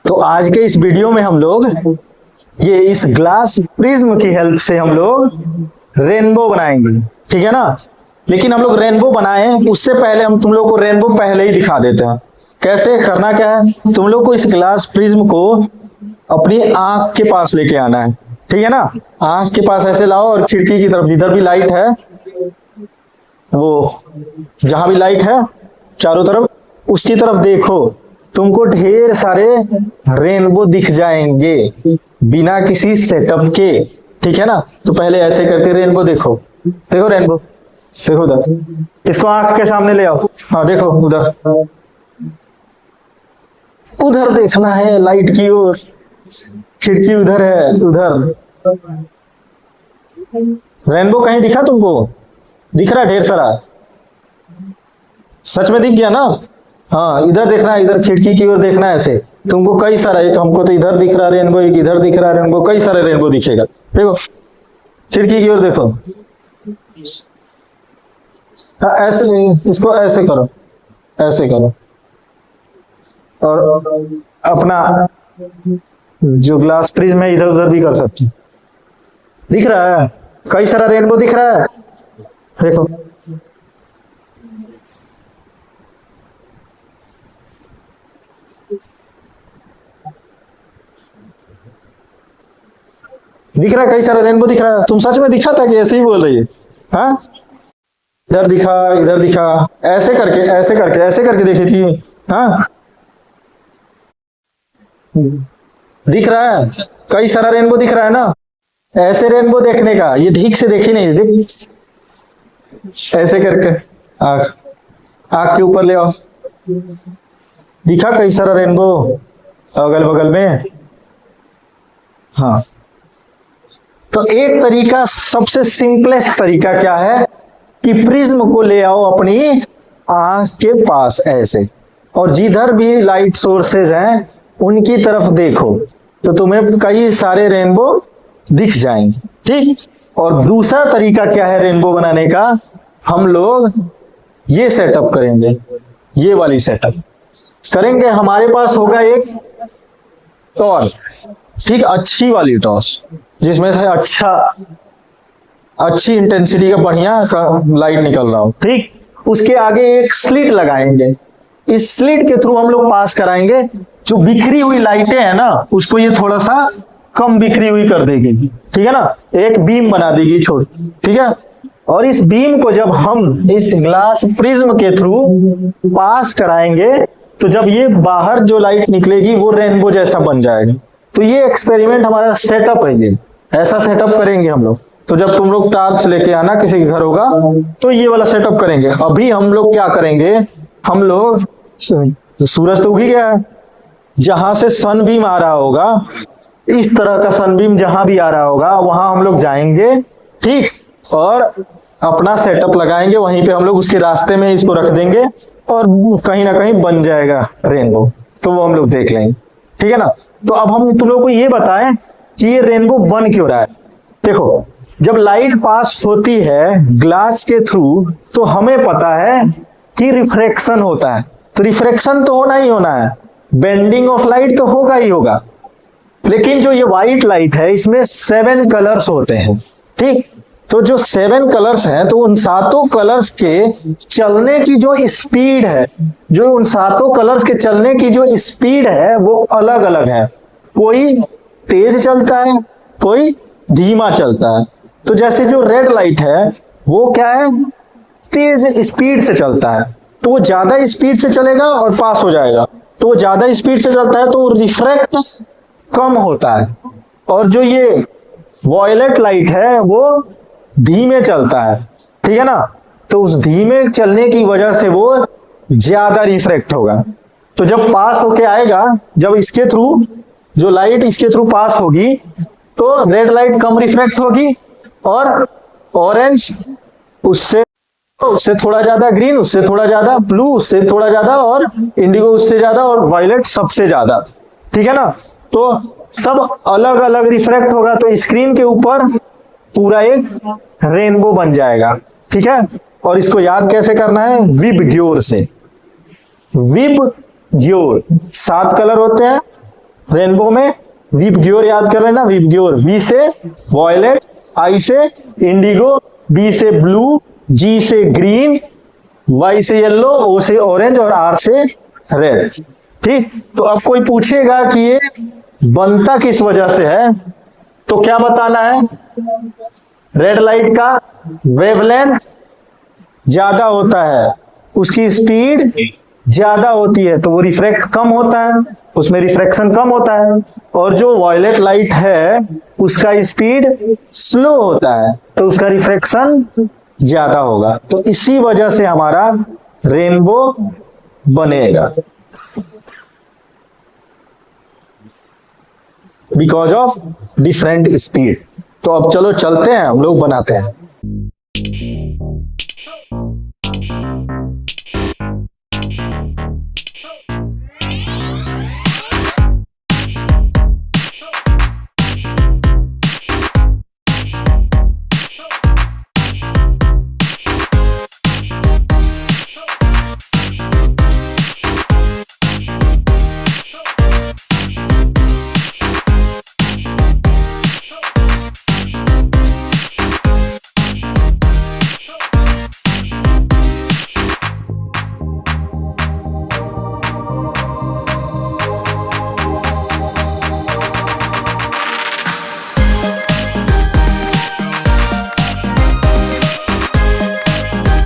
तो आज के इस वीडियो में हम लोग ये इस ग्लास प्रिज्म की हेल्प से हम लोग रेनबो बनाएंगे, ठीक है ना। लेकिन हम लोग रेनबो बनाए उससे पहले हम तुम लोग को रेनबो पहले ही दिखा देते हैं। कैसे करना क्या है, तुम लोग को इस ग्लास प्रिज्म को अपनी आंख के पास लेके आना है, ठीक है ना। आंख के पास ऐसे लाओ और खिड़की की तरफ जिधर भी लाइट है, वो जहां भी लाइट है चारों तरफ, उसकी तरफ देखो। तुमको ढेर सारे रेनबो दिख जाएंगे बिना किसी सेटअप के, ठीक है ना। तो पहले ऐसे करके रेनबो देखो, देखो रेनबो, देखो उधर, इसको आंख के सामने ले आओ। हाँ देखो उधर, उधर देखना है लाइट की ओर, खिड़की उधर है, उधर। रेनबो कहीं दिखा तुमको? दिख रहा है ढेर सारा? सच में दिख गया ना? हाँ इधर देखना है, इधर खिड़की की ओर देखना है ऐसे। तुमको कई सारा, एक हमको तो इधर दिख रहा रेनबो, एक इधर दिख रहा रेनबो, कई सारे रेनबो दिखेगा। देखो खिड़की की ओर देखो। हाँ ऐसे नहीं, इसको ऐसे करो, ऐसे करो। और अपना जो ग्लास प्रिज्म है इधर उधर भी कर सकते। दिख रहा है कई सारा रेनबो दिख रहा है, देखो। दिख रहा है कई सारा रेनबो दिख रहा है। तुम सच में दिखा था कि ऐसे ही बोल रही है? हाँ इधर दिखा, इधर दिखा, ऐसे करके ऐसे करके ऐसे करके देखी थी। हाँ दिख रहा है कई सारा रेनबो दिख रहा है ना। ऐसे रेनबो देखने का, ये ठीक से देखी नहीं, देख ऐसे करके आँख, आँख के ऊपर ले आओ। दिखा कई सारा रेनबो अगल बगल में। हाँ तो एक तरीका, सबसे सिंपलेस्ट तरीका क्या है कि प्रिज्म को ले आओ अपनी आंख के पास ऐसे, और जिधर भी लाइट सोर्सेज हैं उनकी तरफ देखो, तो तुम्हें कई सारे रेनबो दिख जाएंगे, ठीक। और दूसरा तरीका क्या है रेनबो बनाने का, हम लोग ये सेटअप करेंगे, ये वाली सेटअप करेंगे। हमारे पास होगा एक टॉर्च, ठीक, अच्छी वाली टॉर्च जिसमें से अच्छी इंटेंसिटी का बढ़िया लाइट निकल रहा हो, ठीक। उसके आगे एक स्लिट लगाएंगे, इस स्लिट के थ्रू हम लोग पास कराएंगे। जो बिखरी हुई लाइटें हैं ना, उसको ये थोड़ा सा कम बिखरी हुई कर देगी, ठीक है ना। एक बीम बना देगी छोटी, ठीक है। और इस बीम को जब हम इस ग्लास प्रिज्म के थ्रू पास कराएंगे, तो जब ये बाहर जो लाइट निकलेगी वो रेनबो जैसा बन जाएगा। तो ये एक्सपेरिमेंट हमारा सेटअप है, ये ऐसा सेटअप करेंगे हम लोग। तो जब तुम लोग टॉर्च लेके आना, किसी के घर होगा, तो ये वाला सेटअप करेंगे। अभी हम लोग क्या करेंगे, हम लोग, सूरज तो उग ही गया है, जहां से सनबीम आ रहा होगा, इस तरह का सनबीम जहां भी आ रहा होगा वहां हम लोग जाएंगे, ठीक। और अपना सेटअप लगाएंगे वहीं पे, हम लोग उसके रास्ते में इसको रख देंगे और कहीं ना कहीं बन जाएगा रेनबो, तो वो हम लोग देख लेंगे, ठीक है ना। तो अब हम तुम लोग को ये बताएं कि ये रेनबो बन क्यों रहा है। देखो जब लाइट पास होती है ग्लास के थ्रू, तो हमें पता है कि रिफ्रैक्शन होता है। तो रिफ्रैक्शन तो होना ही होना है, बेंडिंग ऑफ लाइट तो होगा ही होगा। लेकिन जो ये व्हाइट लाइट है इसमें 7 कलर्स होते हैं, ठीक। तो जो 7 कलर्स हैं, तो उन 7 कलर्स के चलने की जो स्पीड है, जो उन 7 कलर्स के चलने की जो स्पीड है वो अलग अलग है। कोई तेज चलता है, कोई धीमा चलता है। तो जैसे जो रेड लाइट है वो क्या है, तेज स्पीड से चलता है, तो वो ज्यादा स्पीड से चलेगा और पास हो जाएगा। तो वो ज्यादा स्पीड से चलता है तो रिफ्रैक्ट कम होता है। और जो ये वॉयलेट लाइट है वो धीमे चलता है, ठीक है ना। तो उस धीमे चलने की वजह से वो ज्यादा रिफ्रैक्ट होगा। तो जब पास होके आएगा, जब इसके थ्रू जो लाइट इसके थ्रू पास होगी, तो रेड लाइट कम रिफ्रैक्ट होगी, और ऑरेंज उससे थोड़ा ज्यादा, ग्रीन उससे थोड़ा ज्यादा, ब्लू उससे थोड़ा ज्यादा, और इंडिगो उससे ज्यादा, और वायलेट सबसे ज्यादा, ठीक है ना। तो सब अलग अलग रिफ्रैक्ट होगा, तो स्क्रीन के ऊपर पूरा एक रेनबो बन जाएगा, ठीक है। और इसको याद कैसे करना है, विबग्योर से। विब ग्योर, 7 कलर होते हैं रेनबो में। वीप ग्योर याद कर लेना, वीप ग्योर। वी से वॉयलेट, आई से इंडिगो, बी से ब्लू, जी से ग्रीन, वाई से येलो, ओ से ऑरेंज और आर से रेड। ठीक, तो अब कोई पूछेगा कि ये बनता किस वजह से है, तो क्या बताना है? रेड लाइट का वेवलेंथ ज्यादा होता है, उसकी स्पीड ज्यादा होती है, तो वो रिफ्रैक्ट कम होता है, उसमें रिफ्रैक्शन कम होता है। और जो वॉयलेट लाइट है उसका स्पीड स्लो होता है, तो उसका रिफ्रैक्शन ज्यादा होगा। तो इसी वजह से हमारा रेनबो बनेगा, बिकॉज ऑफ डिफरेंट स्पीड। तो अब चलो चलते हैं, हम लोग बनाते हैं।